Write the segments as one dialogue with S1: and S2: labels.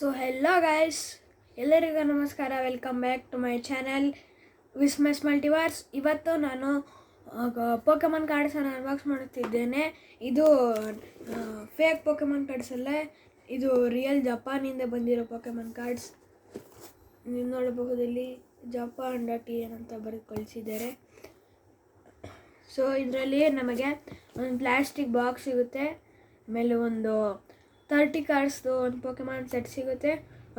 S1: So hello guys, ಎಲ್ಲರಿಗೂ ನಮಸ್ಕಾರ. Welcome back to my channel ವಿಸ್ಮಸ್ ಮಲ್ಟಿವರ್ಸ್. ಇವತ್ತು ನಾನು ಪೋಕೆಮಾನ್ ಕಾರ್ಡ್ಸನ್ನು ಅನ್ಬಾಕ್ಸ್ ಮಾಡುತ್ತಿದ್ದೇನೆ. ಇದು ಫೇಕ್ ಪೋಕೆಮಾನ್ ಕಾರ್ಡ್ಸ್ ಅಲ್ಲ, ಇದು ರಿಯಲ್ ಜಪಾನಿಂದ ಬಂದಿರೋ ಪೋಕೆಮಾನ್ ಕಾರ್ಡ್ಸ್. ನೀವು ನೋಡಬಹುದು, ಇಲ್ಲಿ japan.in ಅಂತ ಬರೆದು ಕಳಿಸಿದ್ದಾರೆ. ಸೊ ಇದರಲ್ಲಿ ನಮಗೆ ಒಂದು ಪ್ಲಾಸ್ಟಿಕ್ ಬಾಕ್ಸ್ ಸಿಗುತ್ತೆ, ಆಮೇಲೆ ಒಂದು 30 ಕಾರ್ಡ್ಸ್ದು ಒಂದು ಪೋಕೆಮಾನ್ ಸೆಟ್ ಸಿಗುತ್ತೆ,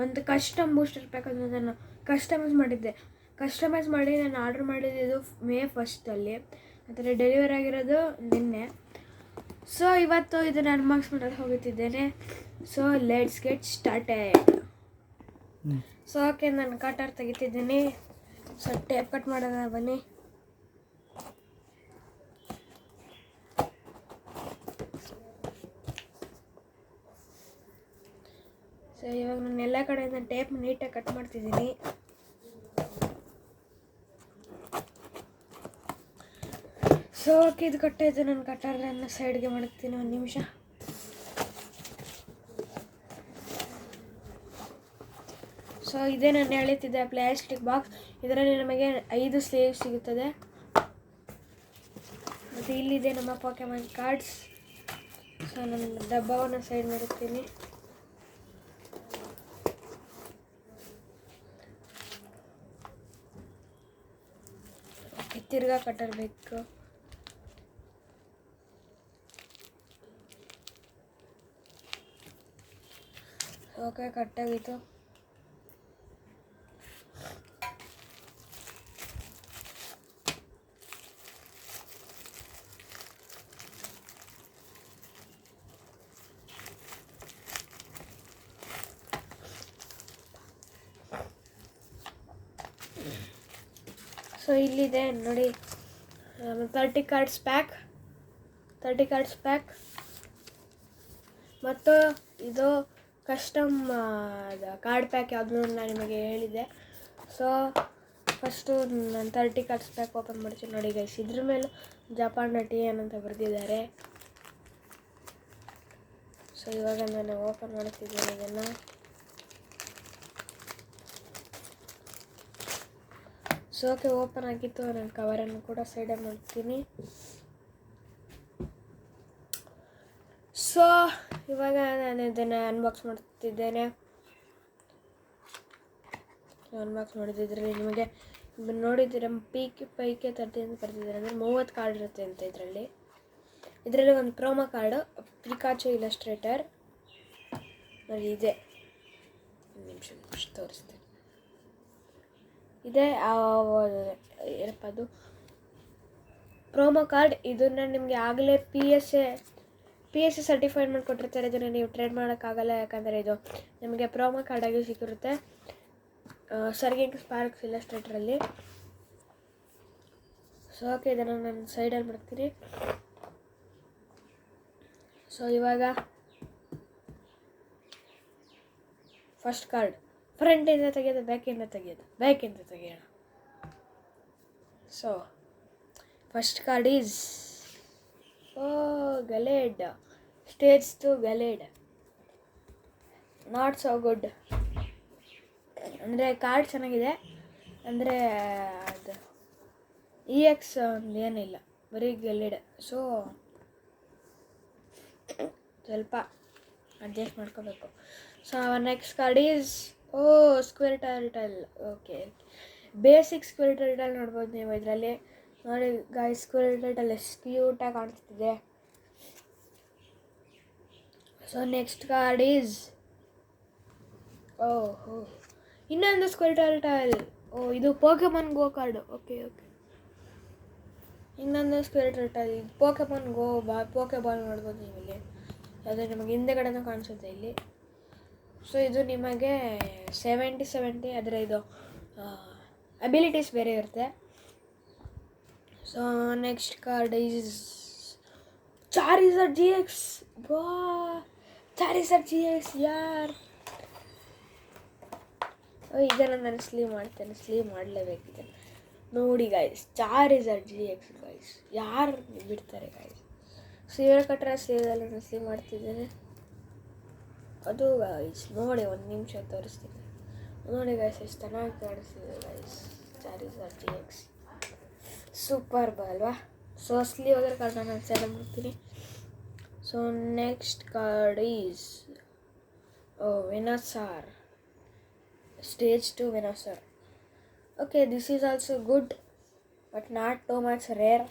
S1: ಒಂದು ಕಸ್ಟಮ್ ಬೂಸ್ಟರ್ ಪ್ಯಾಕ್ ಅಂತ ನಾನು ಕಸ್ಟಮೈಸ್ ಮಾಡಿ ನಾನು ಆರ್ಡರ್ ಮಾಡಿದ್ದು May 1 ಆದರೆ ಡೆಲಿವರಿ ಆಗಿರೋದು ನಿನ್ನೆ. ಸೊ ಇವತ್ತು ಇದನ್ನು ಅನ್ಬಾಕ್ಸ್ ಮಾಡೋದು ಹೋಗುತ್ತಿದ್ದೇನೆ. So let's get started. So okay, ನಾನು ಕಟರ್ ತೆಗಿತಿದ್ದೀನಿ. ಸೊ ಟೇಪ್ ಕಟ್ ಮಾಡೋಣ, ಬನ್ನಿ. ಸೊ ಇವಾಗ ನಾನು ಎಲ್ಲ ಕಡೆಯಿಂದ ಟೇಪ್ ನೀಟಾಗಿ ಕಟ್ ಮಾಡ್ತಿದ್ದೀನಿ. ಸೊ ಓಕೆ, ಇದು ಕಟ್ಟಾಯಿತು. ನಾನು ಕಟ್ಟರನ್ನು ಸೈಡ್ಗೆ ಮಾಡ್ತೀನಿ, ಒಂದು ನಿಮಿಷ. ಸೊ ಇದೇ ನಾನು ಹೇಳ್ತಿದ್ದೆ ಪ್ಲಾಸ್ಟಿಕ್ ಬಾಕ್ಸ್. ಇದರಲ್ಲಿ ನಮಗೆ 5 ಸ್ಲೀವ್ ಸಿಗುತ್ತದೆ. ಮತ್ತು ಇಲ್ಲಿದೆ ನಮ್ಮ ಪೋಕೆಮಾನ್ ಕಾರ್ಡ್ಸ್. ಸೊ ನಾನು ಡಬ್ಬವನ್ನು ಸೈಡ್ ಮಾಡುತ್ತೀನಿ. ತಿರ್ಗಾ ಕಟ್ಟಬೇಕು. ಓಕೆ, ಕಟ್ಟಾಗಿತ್ತು. ಸೊ ಇಲ್ಲಿದೆ ನೋಡಿ, 30 ಕಾರ್ಡ್ಸ್ ಪ್ಯಾಕ್ ಮತ್ತು ಇದು ಕಸ್ಟಮ್ ಕಾರ್ಡ್ ಪ್ಯಾಕ್ ಯಾವುದು ನಾನು ನಿಮಗೆ ಹೇಳಿದೆ. ಸೊ ಫಸ್ಟು ನಾನು 30 ಕಾರ್ಡ್ಸ್ ಪ್ಯಾಕ್ ಓಪನ್ ಮಾಡ್ತೀನಿ. ನೋಡಿ ಗೈಸ್, ಇದ್ರ ಮೇಲೆ japan.in ಅಂತ ಬರೆದಿದ್ದಾರೆ. ಸೊ ಇವಾಗ ನಾನು ಓಪನ್ ಮಾಡ್ತಿದ್ದೀನಿ ಇದನ್ನು. ಸೊ ಓಕೆ, ಓಪನ್ ಆಗಿತ್ತು. ನಾನು ಕವರನ್ನು ಕೂಡ ಸೈಡಲ್ಲಿ ಮಾಡ್ತೀನಿ. ಸೊ ಇವಾಗ ನಾನು ಇದನ್ನು ಅನ್ಬಾಕ್ಸ್ ಮಾಡ್ತಿದ್ದೇನೆ. ಅನ್ಬಾಕ್ಸ್ ಮಾಡಿದ್ರಲ್ಲಿ ನಿಮಗೆ ನೋಡಿದ್ದೀರ, ಪೈಕೆ 30 ಅಂತ ಬರ್ತಿದ್ದಾರೆ. ಅಂದರೆ 30 ಕಾರ್ಡ್ ಇರುತ್ತೆ ಅಂತ ಇದರಲ್ಲಿ ಒಂದು ಪ್ರೋಮೋ ಕಾರ್ಡು ಪಿಕಾಚು ಇಲಸ್ಟ್ರೇಟರ್ ನೋಡಿ ಇದೆ. ಒಂದು ನಿಮಿಷ ತೋರಿಸ್ತೀನಿ. ಇದೆ ಏನಪ್ಪ ಅದು ಪ್ರೋಮೋ ಕಾರ್ಡ್. ಇದನ್ನು ನಿಮಗೆ ಆಗಲೇ PSA ಸರ್ಟಿಫೈಡ್ ಮಾಡಿಕೊಟ್ಟಿರ್ತಾರೆ. ಇದನ್ನು ನೀವು ಟ್ರೇಡ್ ಮಾಡೋಕ್ಕಾಗಲ್ಲ, ಯಾಕಂದರೆ ಇದು ನಿಮಗೆ ಪ್ರೋಮೋ ಕಾರ್ಡಾಗಿ ಸಿಕ್ಕಿರುತ್ತೆ ಸರ್ಗಿಂಗ್ ಸ್ಪಾರ್ಕ್ಸ್ ಇಲಸ್ಟ್ರೇಟರಲ್ಲಿ. ಸೊ ಓಕೆ, ಇದನ್ನು ನಾನು ಸೈಡಲ್ಲಿ ಮಾಡ್ತೀನಿ. ಸೊ ಇವಾಗ ಫಸ್ಟ್ ಕಾರ್ಡ್ ಫ್ರಂಟಿಂದ ತೆಗೆಯೋದು, ಬ್ಯಾಕಿಂದ ತೆಗೆಯೋಣ. So first card is Gallade, stage 2 Gallade. Not so good. ಅಂದರೆ ಕಾರ್ಡ್ ಚೆನ್ನಾಗಿದೆ, ಅಂದರೆ ಅದು EX ಒಂದು ಏನಿಲ್ಲ, ಬರೀ ಗಲೇಡ್. ಸೊ ಸ್ವಲ್ಪ ಅಡ್ಜಸ್ಟ್ ಮಾಡ್ಕೋಬೇಕು. So next card is square turtle. Okay, basic square turtle ನೋಡ್ಬೋದು ನೀವು ಇದರಲ್ಲಿ. ನೋಡಿ ಗಾಯ್ಸ್, ಸ್ಕ್ವೇರ್ ಟರ್ಟಲ್ ಎಷ್ಟು ಕ್ಯೂಟಾಗಿ ಕಾಣಿಸ್ತಿದೆ. ಸೊ ನೆಕ್ಸ್ಟ್ ಕಾರ್ಡ್ ಈಸ್ ಇನ್ನೊಂದು ಸ್ಕ್ವೇರ್ ಟರ್ಟಲ್. ಇದು ಪೋಕೆಮಾನ್ ಗೋ ಕಾರ್ಡು. ಓಕೆ, ಇನ್ನೊಂದು ಸ್ಕ್ವೇರ್ ಟರ್ಟಲ್. ಪೋಕೆಮಾನ್ ಗೋ ಪೋಕೆಬಾಲ್ ನೋಡ್ಬೋದು ನೀವು ಇಲ್ಲಿ. ಅದು ನಿಮಗೆ ಹಿಂದೆಗಡೆನೂ ಕಾಣಿಸುತ್ತೆ ಇಲ್ಲಿ. ಸೊ ಇದು ನಿಮಗೆ 70 ಆದರೆ ಇದು ಅಬಿಲಿಟೀಸ್ ಬೇರೆ ಇರುತ್ತೆ. So next card is Charizard GX. Charizard GX ಯಾರ್. ಇದನ್ನು ನಾನು ಸ್ಲೀವ್ ಮಾಡಲೇಬೇಕಿದೆ. ನೋಡಿ ಗೈಸ್, ಚಾರಿಜರ್ಡ್ GX ಗೈಸ್, ಯಾರು ಬಿಡ್ತಾರೆ ಗೈಸ್. ಸೊ ಇವರ ಕಟ್ಟರೆ ಸ್ಲೀವ್ ಮಾಡ್ತಿದ್ದೇನೆ. ಅದು ಗೈಸ್ ನೋಡಿ, ಒಂದು ನಿಮಿಷ ತೋರಿಸ್ತೀನಿ ನೋಡಿ ಗೈಸ್, ಎಷ್ಟು ಚೆನ್ನಾಗಿ ಕಾಣಿಸ್ತಿದೆ ಗೈಸ್. ಚಾರ್ಜರ್ GX ಸೂಪರ್ ಅಲ್ವಾ? ಸೊ ಸ್ಲೀವ್ ಅದರ ಕಾರ್ಡ್ ನಾನು ಸೈಡ್ ಮಾಡ್ತೀನಿ. So next card is Venusaur, Stage 2 Venusaur. Okay, this is also good, but not too much rare.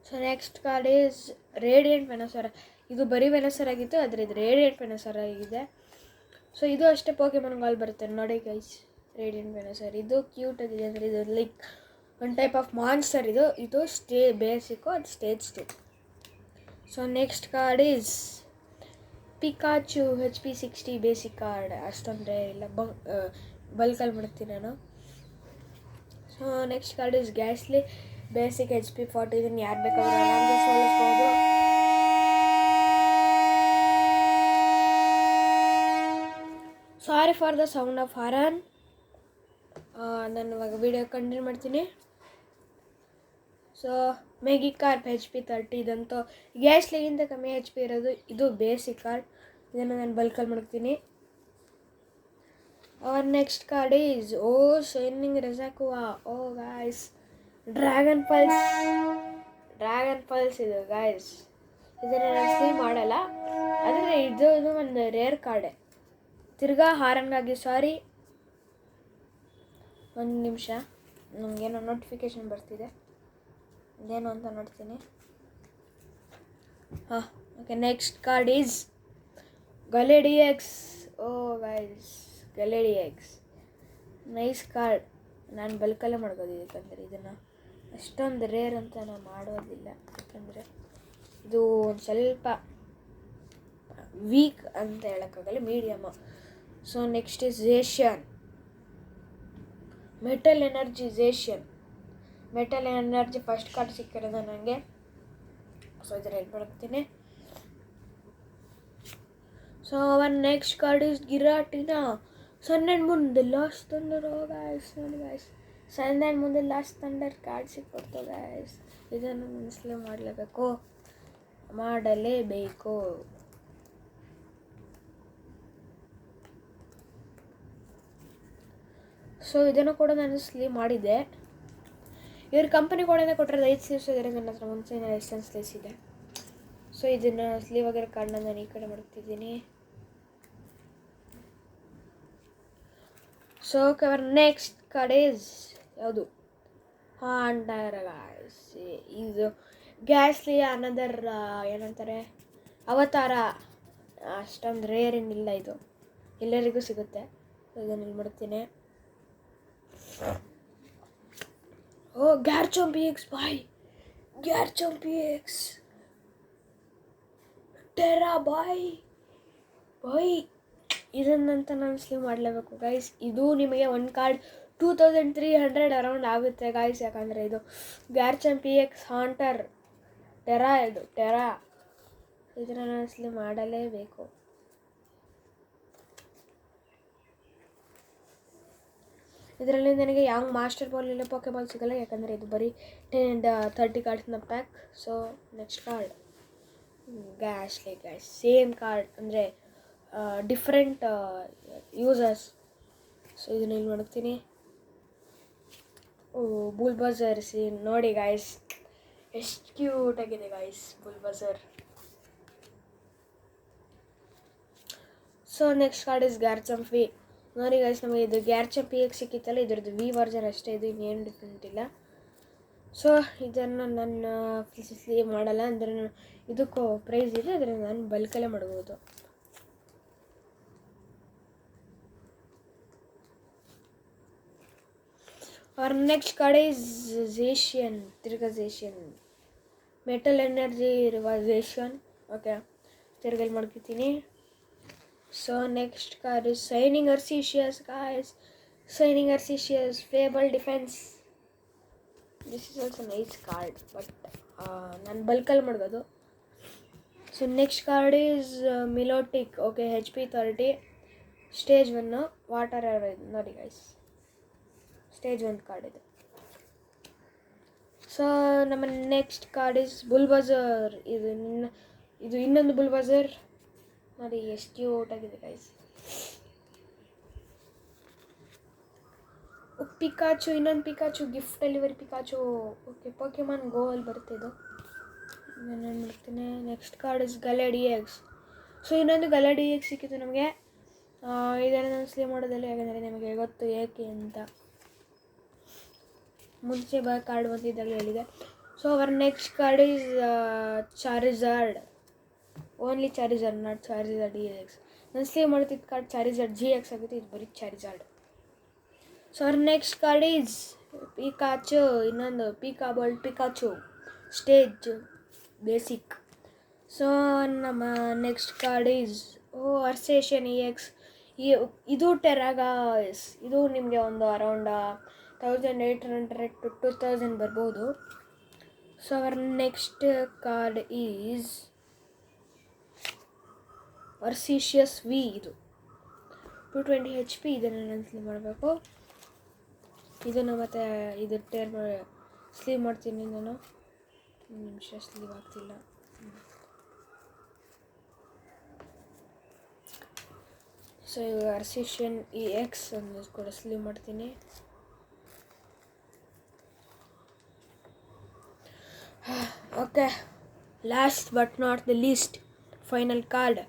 S1: So next card is radiant Venusaur. ಇದು ಬರೀ ವೆನೋಸಾರ್ ಆಗಿತ್ತು, ಆದರೆ ಇದು radiant ವೆನೋಸಾರ್ ಆಗಿದೆ. ಸೊ ಇದು ಅಷ್ಟೇ ಪೋಕೆಮಾನ್ ಗಾಲ್ ಬರುತ್ತೆ ನೋಡಿ ಗೈಸ್. ರೇಡಿಯಂಟ್ ವೆನೋಸಾರ್ ಇದು ಕ್ಯೂಟ್ ಆಗಿದೆ, ಅಂದರೆ ಇದು like one type of monster. ಇದು ಬೇಸಿಕ್ಕು, ಅದು stage 2. So next card is Pikachu HP 60 basic card. ಅಷ್ಟೊಂದರೆ ಇಲ್ಲ, ಬಲ್ಕಲ್ಲಿ ಮಾಡ್ತೀನಿ ನಾನು. So next card is Gastly basic HP 40. ಇದನ್ನು ಯಾರು ಬೇಕಾದರೂ ಆರಾಮ್ಸೆ ಸೋಲಿಸ್ಬೋದು. Sorry for the sound of horn. ನಾನು ಇವಾಗ ವಿಡಿಯೋ ಕಂಟಿನ್ಯೂ ಮಾಡ್ತೀನಿ. So Magikarp HP 30. ಇದಂತೂ ಗ್ಯಾಸ್ಲಿಗಿಂತ ಕಮ್ಮಿ HP ಇರೋದು. ಇದು ಬೇಸಿಕ್ ಕಾರ್ಡ್, ಇದನ್ನು ನಾನು ಬಲ್ಕಲ್ಲಿ ಮಾಡ್ತೀನಿ. Our next card is shining ರೆಸಾಕುವಾ. ಗಾಯ್ಸ್, ಡ್ರ್ಯಾಗನ್ ಪಲ್ಸ್ ಇದು ಗಾಯ್ಸ್. ಇದನ್ನು ನಾನು ಸ್ಲೀವ್ ಮಾಡಲ್ಲ, ಆದರೆ ಇದು ಒಂದು ರೇರ್ ಕಾರ್ಡೆ. ತಿರ್ಗಾ ಹಾರನ್ಗಾಗಿ ಸಾರಿ. ಒಂದು ನಿಮಿಷ, ನನಗೇನೋ ನೋಟಿಫಿಕೇಷನ್ ಬರ್ತಿದೆ, ಇದೇನು ಅಂತ ನೋಡ್ತೀನಿ. Okay, next card is Gallade EX. Guys, Gallade EX nice card. ನಾನು ಬಲ್ಕಲ್ಲೇ ಮಾಡ್ಬೋದು, ಯಾಕಂದರೆ ಇದನ್ನು ಅಷ್ಟೊಂದು ರೇರ್ ಅಂತ ನಾನು ಮಾಡೋದಿಲ್ಲ, ಯಾಕಂದರೆ ಇದು ಒಂದು ಸ್ವಲ್ಪ ವೀಕ್ ಅಂತ ಹೇಳೋಕ್ಕಾಗಲ್ಲ, medium. So next is Zacian, metal energy Zacian. Metal energy first card ಸಿಕ್ಕಿರೋದು ನನಗೆ. ಸೊ ಇದರ ಹೆಲ್ಪ್ ಮಾಡ್ತೀನಿ. So our next card is Giratina sun and moon the lost thunder. Guys ನೋಡಿ guys, sun and moon the lost thunder card ಸಿಕ್ಕೊಡ್ತು guys. ಇದನ್ನು ಮನಸ್ಸಲ್ಲಿ ಮಾಡಲೇಬೇಕು. So ಇದನ್ನು ಕೂಡ ನಾನು ಸ್ಲೀವ್ ಮಾಡಿದ್ದೆ. ಇವ್ರ ಕಂಪನಿ ಕೂಡ ಕೊಟ್ಟಿರೋದು 5 ಸ್ಲೀವ್ಸ್ ಇದ್ದಾರೆ ನನ್ನ ಹತ್ರ. ಮುಂಚೆ ಎಷ್ಟೊಂದು ಸ್ಲೀವ್ಸ್ ಇದೆ. ಸೊ ಇದನ್ನು ಸ್ಲೀವ್ ಆಗಿರೋ ಕಾರ್ಡ್ನ ನಾನು ಈ ಕಡೆ ಮಾಡ್ತಿದ್ದೀನಿ. So our next card is ಯಾವುದು? ಹಾಂಡರ್ ಗಾಯ್ಸ್. ಇದು ಗ್ಯಾಸ್ಲಿ ಅನದರ್ ಏನಂತಾರೆ ಅವತಾರ. ಅಷ್ಟೊಂದು ರೇರ್ ಏನಿಲ್ಲ, ಇದು ಎಲ್ಲರಿಗೂ ಸಿಗುತ್ತೆ. ಇದನ್ನು ಇಲ್ಲಿ ಮಾಡ್ತೀನಿ. ಗ್ಯಾರ್ಚಾಂಪ್ EX ಬಾಯ್, ಗ್ಯಾರ್ಚಾಂಪ್ EX ಟೆರಾ ಬಾಯ್. ಇದನ್ನಂತ ನಾನು ಸ್ಲೀವ್ ಮಾಡಲೇಬೇಕು ಗೈಸ್. ಇದು ನಿಮಗೆ ಒಂದು ಕಾರ್ಡ್ 2300 ಅರೌಂಡ್ ಆಗುತ್ತೆ ಗಾಯ್ಸ್, ಯಾಕಂದರೆ ಇದು ಗ್ಯಾರ್ಚಾಂಪ್ EX ಹಾಂಟರ್ ಟೆರಾ. ಇದು ಟೆರಾ, ಇದನ್ನು ನಾನು ಸ್ಲೀವ್ ಮಾಡಲೇಬೇಕು. ಇದರಲ್ಲಿ ನನಗೆ ಯಾಂಗ್ ಮಾಸ್ಟರ್ ಬಾಲ್ ಇಲ್ಲ, ಪೋಕೆಬಾಲ್ ಸಿಗಲ್ಲ, ಯಾಕಂದರೆ ಇದು ಬರೀ 30 ಕಾರ್ಡ್ಸ್ನ pack. So next card Gastly guys. Same card, ಅಂದರೆ ಡಿಫ್ರೆಂಟ್ ಯೂಸರ್ಸ್. ಸೊ ಇದನ್ನ ಇಲ್ಲಿ ಮಾಡ್ತೀನಿ. ಬುಲ್ಬಜರ್ ನೋಡಿ ಗಾಯ್ಸ್, ಎಷ್ಟು ಕ್ಯೂಟಾಗಿದೆ guys Bulbasaur. So next card is Garchomp V. ನೋಡಿ ಗೈಸ್, ನಮಗೆ ಇದು ಗ್ಯಾರ್ಚಾಂಪ್ EX ಸಿಕ್ಕಿತ್ತಲ್ಲ, ಇದ್ರದ್ದು V ವರ್ಜನ್ ಅಷ್ಟೇ, ಇದು ಇನ್ನೇನು ಡಿಫ್ರೆಂಟ್ ಇಲ್ಲ. ಸೊ ಇದನ್ನು ನಾನು ಸ್ಲೀವ್ ಮಾಡಲ್ಲ, ಅಂದರೆ ಇದಕ್ಕೂ ಪ್ರೈಸ್ ಇದೆ, ಅದನ್ನು ನಾನು ಬಲ್ಕಲ್ಲೇ ಮಾಡ್ಬೋದು. ಅವ್ರ ನೆಕ್ಸ್ಟ್ ಕಾರ್ಡ್ ಈಸ್ ಝೇಷಿಯನ್. ತಿರ್ಗಾ ಝೇಷಿಯನ್, ಮೆಟಲ್ ಎನರ್ಜಿ ಇರುವ ಝೇಷಿಯನ್. ಓಕೆ, ತಿರ್ಗಲ್ಲಿ ಮಾಡ್ಕೊತೀನಿ. So next card is shining Arceus guys. Shining Arceus fable defence. This is also nice card, but ನಾನು ಬಲ್ಕಲ್ಲಿ ಮಾಡ್ಬೋದು. So next card is Milotic. Okay, HP 30 stage 1 water air. ಇದು ನೋಡಿ guys, stage 1 card ಇದು. So ನಮ್ಮ next card is Bulbasaur. ಇದು ಇನ್ನೊಂದು Bulbasaur ನೋಡಿ ಎಷ್ಟು ಕ್ಯೂಟ್ ಆಗಿದೆ ಗೈಸ್. ಪಿಕಾಚು, ಇನ್ನೊಂದು Pikachu, gift delivery Pikachu. Okay, Pokemon go ಅಲ್ಲಿ ಬರ್ತಿದ್ದು. ನಾನು ಏನು ಮಾಡ್ತೀನಿ, next card is Gallade ex. So ಇನ್ನೊಂದು ಗಲಾಡಿ ಎಕ್ಸ್ ಸಿಕ್ಕಿತ್ತು ನಮಗೆ. ಇದನ್ನು ನಾನು ಸ್ಲೇ ಮಾಡೋದಿಲ್ಲ, ಯಾಕಂದರೆ ನಿಮಗೆ ಗೊತ್ತು ಏಕೆ ಅಂತ. ಮುಂಚೆ ಕಾರ್ಡ್ ಬಂದಿದ್ದಾಗಲೇ ಹೇಳಿದೆ. So our next card is Charizard. Only Charizard, not Charizard EX. ನಾನು ಸ್ಲೇ ಮಾಡ್ತಿದ್ದ ಕಾರ್ಡ್ ಚಾರಿಜಾರ್ಡ್ GX ಆಗುತ್ತೆ, ಇದು ಬರೀ Charizard. So our next card is Pikachu, ಇನ್ನೊಂದು ಪಿಕಾಬಾಲ್ ಪಿಕಾಚು ಸ್ಟೇಜ್ ಬೇಸಿಕ್. ಸೊ ನಮ್ಮ ನೆಕ್ಸ್ಟ್ ಕಾರ್ಡ್ ಈಸ್ ಅರ್ಸೇಷನ್ EX. ಇದು ಟೆರಾಗಾಸ್. ಇದು ನಿಮಗೆ ಒಂದು ಅರೌಂಡ್ 1800 to 2000 ಬರ್ಬೋದು. So our next card is Arceus V. ಇದು 220 HP. ಇದನ್ನು ನಾನು ಸ್ಲೀವ್ ಮಾಡಬೇಕು. ಇದನ್ನು ಮತ್ತು ಇದು ಸ್ಲೀವ್ ಮಾಡ್ತೀನಿ ನಾನು. ಒಂದು ನಿಮಿಷ, ಸ್ಲೀವ್ ಆಗ್ತಿಲ್ಲ. ಸೊ ಇವಾಗ ಅರ್ಸಿಷನ್ EX ಅನ್ನು ಕೂಡ ಸ್ಲೀವ್ ಮಾಡ್ತೀನಿ. Okay, last but not the least final card